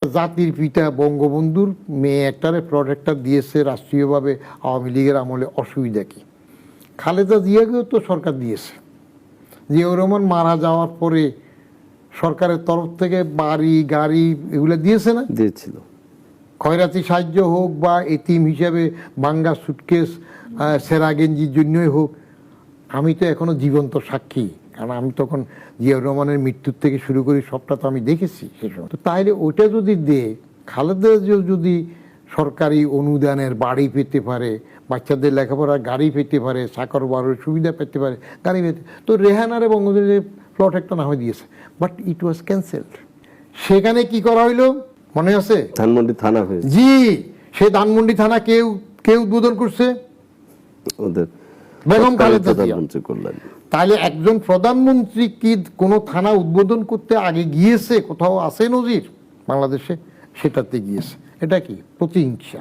জাতির পিতা বঙ্গবন্ধুর মেয়ে একটারে প্লট একটা দিয়েছে রাষ্ট্রীয়ভাবে আওয়ামী লীগের আমলে, অসুবিধা কি? খালেদা জিয়াকেও তো সরকার দিয়েছে। জিয়াউর রহমান মারা যাওয়ার পরে সরকারের তরফ থেকে বাড়ি গাড়ি এগুলো দিয়েছে না? দিয়েছিল। খয়রাতি সাহায্য হোক বা এতিম হিসাবে ভাঙ্গা সুটকেস সেরা গেঞ্জির জন্যই হোক, আমি তো এখনো জীবন্ত সাক্ষী, কারণ আমি তখন জিয়াউর রহমানের মৃত্যুর থেকে শুরু করি সবটা তো আমি দেখেছি সে সময়। তো তাইলে ওইটা যদি দে, খালেদা যদি সরকারি অনুদানের বাড়ি পেতে পারে, বাচ্চাদের লেখাপড়ার গাড়ি পেতে পারে, চাকর বাড়ির সুবিধা পেতে পারে, গাড়ি পেতে, তো রেহানারে বঙ্গবন্ধুর প্লট একটা না হয়ে দিয়েছে, বাট ইট ওয়াজ ক্যান্সেলড। সেখানে কি করা হইলো মনে আছে? ধানমন্ডি থানা হয়েছে। জি, সে ধানমন্ডি থানা কেউ উদ্বোধন করছে? ওদের বেগম খালেদা জিয়া। প্রধানমন্ত্রী করলেন। তাহলে একজন প্রধানমন্ত্রী কি কোনো থানা উদ্বোধন করতে আগে গিয়েছে? কোথাও আছে নজির বাংলাদেশে? সেটাতে গিয়েছে। এটা কি প্রতিহিংসা?